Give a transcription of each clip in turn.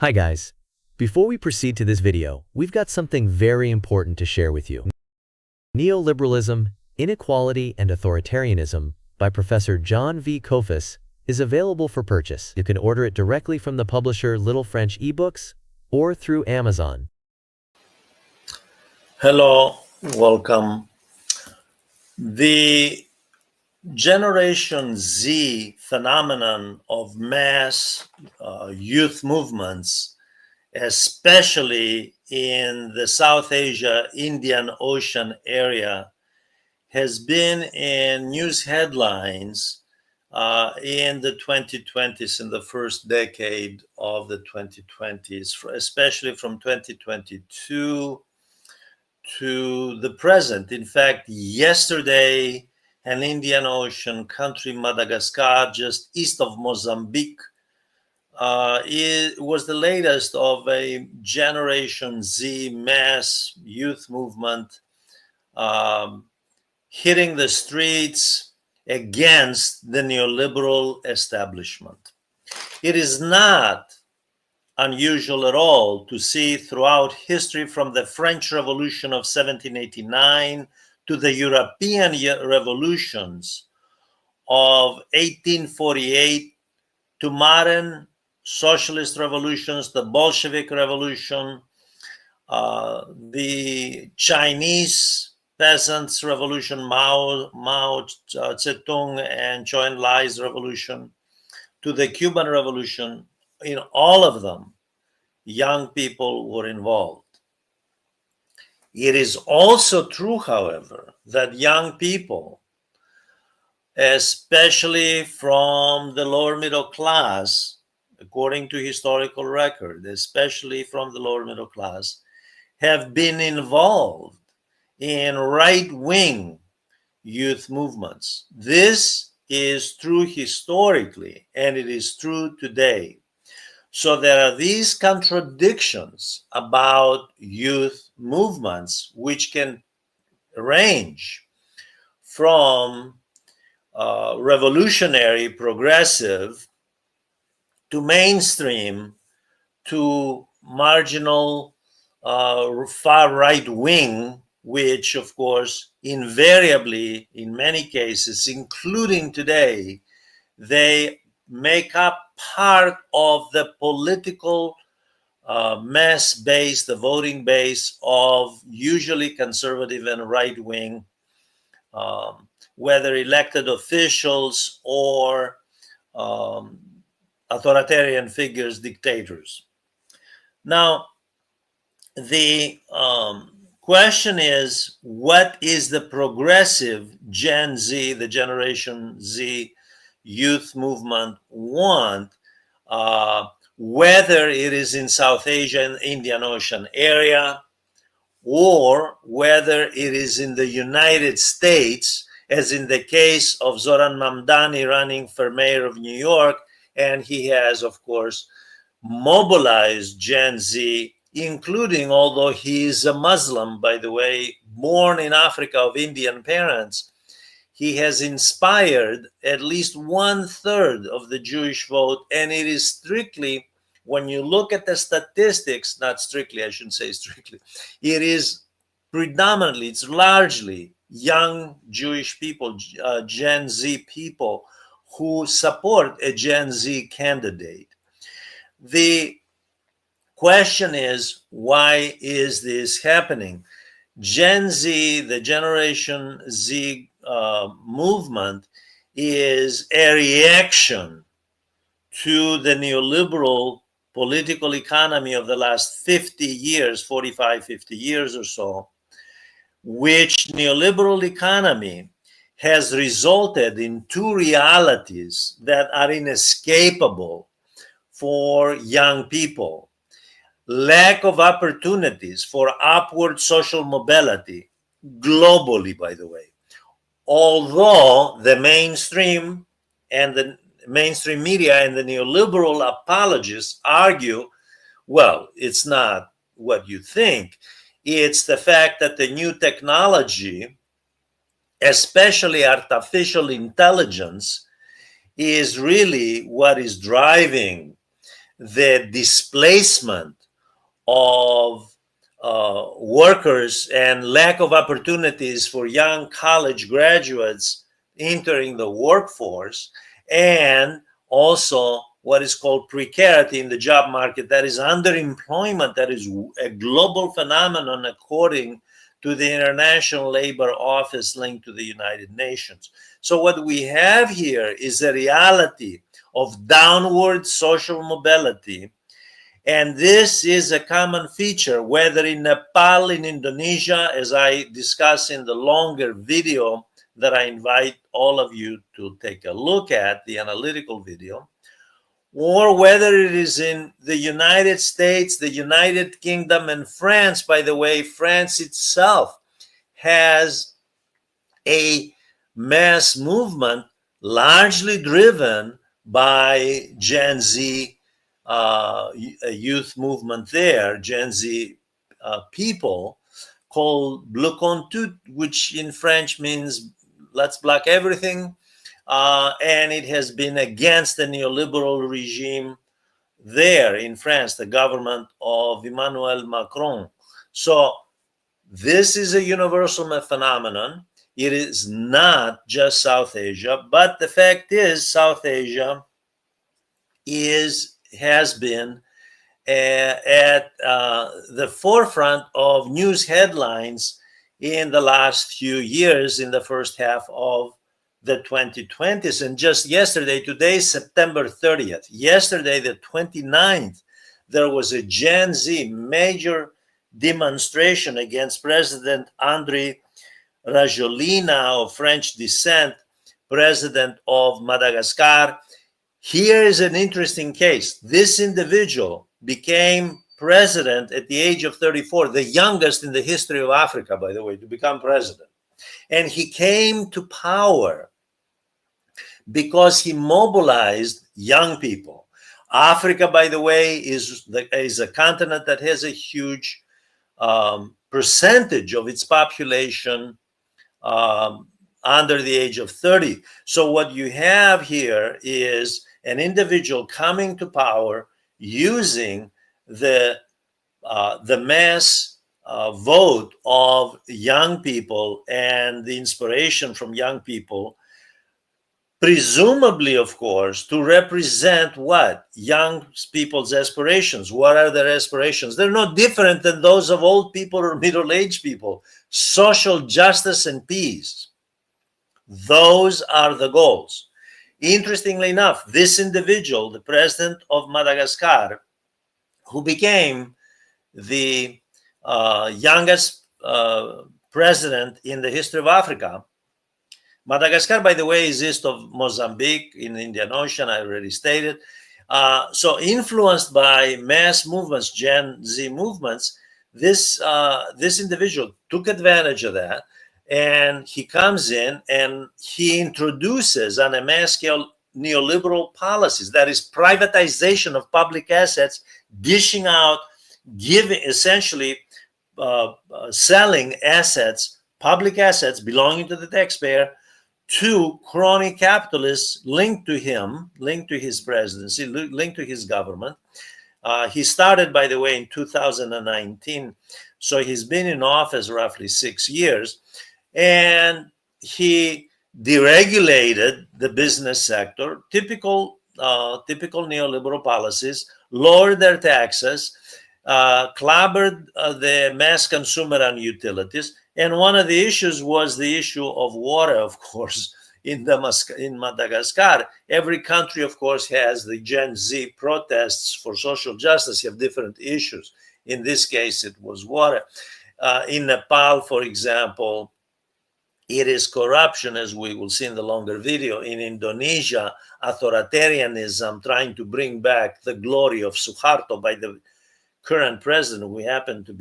Hi guys. Before we proceed to this video, we've got something very important to share with you. Neoliberalism, Inequality and Authoritarianism by Professor Jon V. Kofas is available for purchase. You can order it directly from the publisher Little French eBooks or through Amazon. Hello, welcome. The Generation Z phenomenon of mass youth movements, especially in the South Asia, Indian Ocean area, has been in news headlines in the 2020s, in the first decade of the 2020s, especially from 2022 to the present. In fact, yesterday, an Indian Ocean country, Madagascar, just east of Mozambique, it was the latest of a Generation Z mass youth movement hitting the streets against the neoliberal establishment. It is not unusual at all to see throughout history, from the French Revolution of 1789 to the European revolutions of 1848 to modern socialist revolutions, the Bolshevik Revolution, the Chinese Peasants' Revolution, Mao Zedong and Zhou Enlai's revolution, to the Cuban Revolution. In all of them, young people were involved. It is also true, however, that young people, especially from the lower middle class, according to historical record, especially from the lower middle class, have been involved in right-wing youth movements. This is true historically, and it is true today. So there are these contradictions about youth movements, which can range from revolutionary, progressive, to mainstream, to marginal, far right wing, which of course invariably, in many cases, including today, they make up part of the political mass base, the voting base of usually conservative and right-wing, whether elected officials or authoritarian figures, dictators. Now, the question is, what is the progressive Gen Z, the Generation Z youth movement want, whether it is in South Asia and Indian Ocean area, or whether it is in the United States, as in the case of Zoran Mamdani running for mayor of New York, and he has, of course, mobilized Gen Z, including, although he is a Muslim, by the way, born in Africa of Indian parents, he has inspired at least 1/3 of the Jewish vote. And it is strictly, when you look at the statistics, not strictly, I shouldn't say strictly, it is predominantly, it's largely young Jewish people, Gen Z people, who support a Gen Z candidate. The question is, why is this happening? Gen Z, the Generation Z movement, is a reaction to the neoliberal political economy of the last 50 years, 45, 50 years or so, which neoliberal economy has resulted in two realities that are inescapable for young people. Lack of opportunities for upward social mobility, globally, by the way. Although the mainstream media and the neoliberal apologists argue, well, it's not what you think. It's the fact that the new technology, especially artificial intelligence, is really what is driving the displacement of workers and lack of opportunities for young college graduates entering the workforce, and also what is called precarity in the job market, that is underemployment, that is a global phenomenon according to the International Labor Office linked to the United Nations. So what we have here is a reality of downward social mobility. And this is a common feature, whether in Nepal, in Indonesia, as I discuss in the longer video that I invite all of you to take a look at, the analytical video, or whether it is in the United States, the United Kingdom, and France. By the way, France itself has a mass movement largely driven by Gen Z, a youth movement there, Gen Z people, called Bleu Contre, which in French means let's block everything. And it has been against the neoliberal regime there in France, the government of Emmanuel Macron. So this is a universal phenomenon. It is not just South Asia, but the fact is South Asia has been at the forefront of news headlines in the last few years, in the first half of the 2020s. And just yesterday, today, September 30th, yesterday, the 29th, there was a Gen Z major demonstration against President André Rajoelina of French descent, president of Madagascar. Here is an interesting case. This individual became president at the age of 34, the youngest in the history of Africa, by the way, to become president. And he came to power because he mobilized young people. Africa, by the way, is a continent that has a huge percentage of its population under the age of 30. So what you have here is an individual coming to power using the mass vote of young people and the inspiration from young people, presumably, of course, to represent what? Young people's aspirations. What are their aspirations? They're no different than those of old people or middle-aged people. Social justice and peace. Those are the goals. Interestingly enough, this individual, the president of Madagascar, who became the youngest president in the history of Africa. Madagascar, by the way, is east of Mozambique in the Indian Ocean, I already stated. So influenced by mass movements, Gen Z movements, this individual took advantage of that, and he comes in and he introduces on a mass scale neoliberal policies, that is privatization of public assets, dishing out, giving, essentially selling assets, public assets belonging to the taxpayer, to crony capitalists linked to him, linked to his presidency, linked to his government. He started, by the way, in 2019, so he's been in office roughly 6 years, and he deregulated the business sector, typical neoliberal policies, lowered their taxes, clobbered the mass consumer on utilities. And one of the issues was the issue of water, of course, in Madagascar. Every country, of course, has the Gen Z protests for social justice. You have different issues. In this case, it was water. In Nepal, for example, it is corruption, as we will see in the longer video. In Indonesia, authoritarianism, trying to bring back the glory of Suharto by the current president, who happens to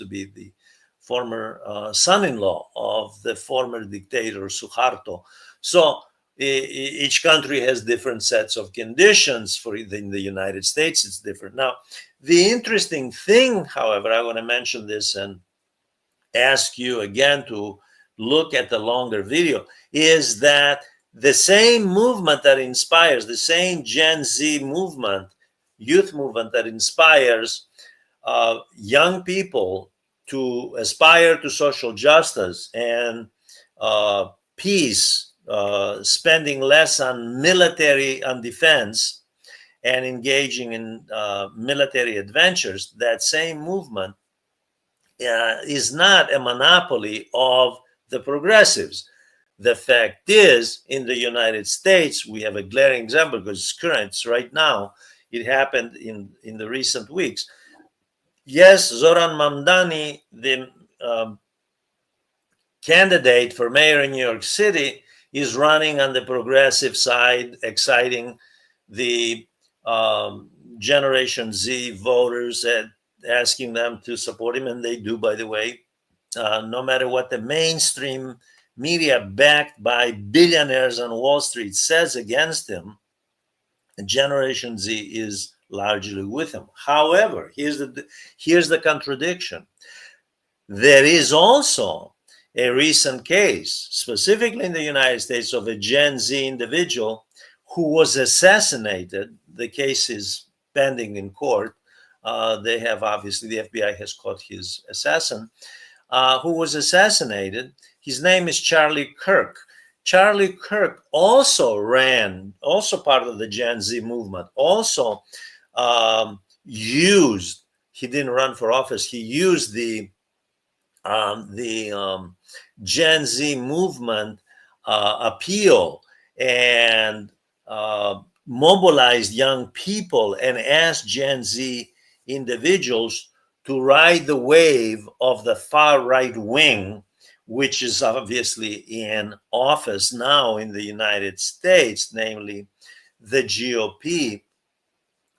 be the former son-in-law of the former dictator Suharto. So each country has different sets of conditions. In the United States, it's different. Now, the interesting thing, however, I want to mention this and ask you again to look at the longer video, is that The same movement that inspires, the same Gen Z movement, youth movement that inspires young people to aspire to social justice and peace, spending less on military, on defense, and engaging in military adventures, that same movement is not a monopoly of the progressives. The fact is, in the United States, we have a glaring example because it's current, it's right now. It happened in the recent weeks. Yes, Zoran Mamdani, the candidate for mayor in New York City, is running on the progressive side, exciting the Generation Z voters and asking them to support him, and they do, by the way, no matter what the mainstream media backed by billionaires on Wall Street says against him, Generation Z is largely with him. However, here's the contradiction. There is also a recent case, specifically in the United States, of a Gen Z individual who was assassinated. The case is pending in court. They have, obviously, the FBI has caught his assassin, who was assassinated. His name is Charlie Kirk. Charlie Kirk also ran, also part of the Gen Z movement, also used, he didn't run for office, he used the Gen Z movement appeal and mobilized young people and asked Gen Z individuals to ride the wave of the far right wing, which is obviously in office now in the United States, namely the GOP,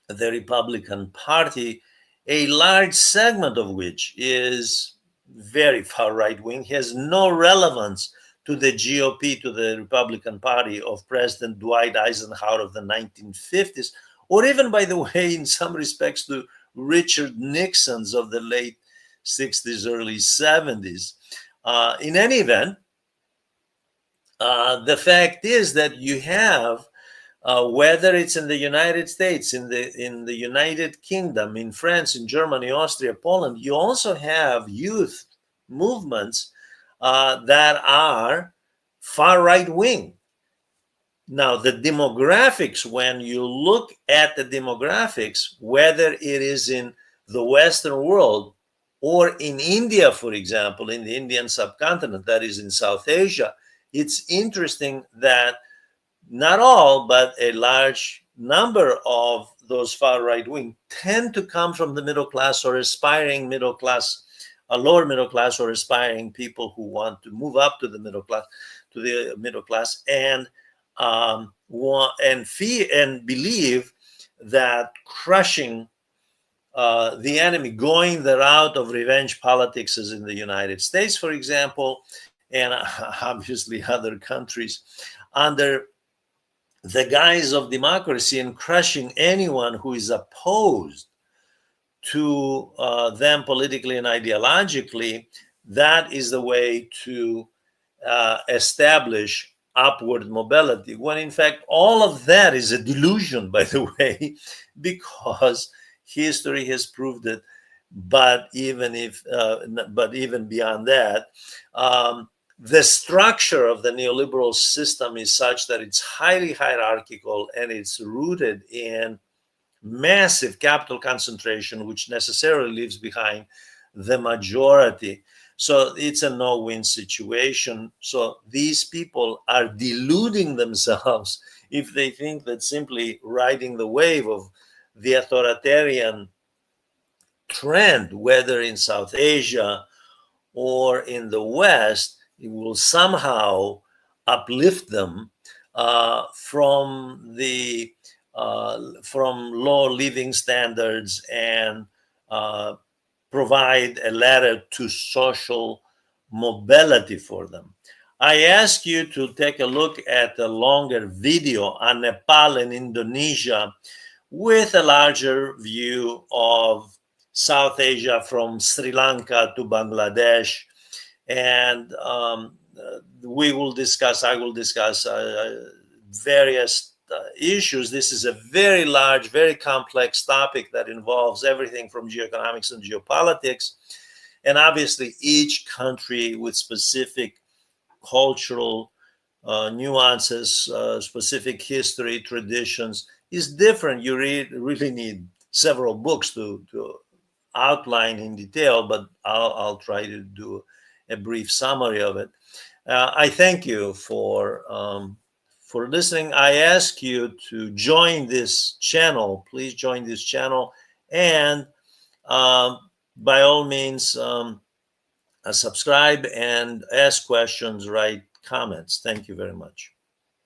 the Republican Party, a large segment of which is very far right wing, has no relevance to the GOP, to the Republican Party of President Dwight Eisenhower of the 1950s, or even, by the way, in some respects, to Richard Nixon's of the late 60s, early 70s. In any event, the fact is that you have, whether it's in the United States, in the United Kingdom, in France, in Germany, Austria, Poland, you also have youth movements that are far right wing. Now, the demographics, when you look at the demographics, whether it is in the Western world or in India, for example, in the Indian subcontinent, that is in South Asia, it's interesting that not all, but a large number of those far right wing tend to come from the middle class or aspiring middle class, a lower middle class, or aspiring people who want to move up to the middle class, and believe that crushing the enemy, going the route of revenge politics, as in the United States, for example, and obviously other countries, under the guise of democracy, and crushing anyone who is opposed to them politically and ideologically, that is the way to establish upward mobility, when in fact all of that is a delusion, by the way, because history has proved it. But even beyond that, the structure of the neoliberal system is such that it's highly hierarchical, and it's rooted in massive capital concentration, which necessarily leaves behind the majority. So it's a no-win situation. So these people are deluding themselves if they think that simply riding the wave of the authoritarian trend, whether in South Asia or in the West, it will somehow uplift them from low living standards and provide a ladder to social mobility for them. I ask you to take a look at a longer video on Nepal and Indonesia with a larger view of South Asia, from Sri Lanka to Bangladesh, and we will discuss, I will discuss various issues. This is a very large, very complex topic that involves everything from geoeconomics and geopolitics. And obviously, each country with specific cultural nuances, specific history, traditions is different. You really need several books to outline in detail, but I'll try to do a brief summary of it. I thank you for listening. I ask you to join this channel. Please join this channel, and by all means, subscribe and ask questions, write comments. Thank you very much.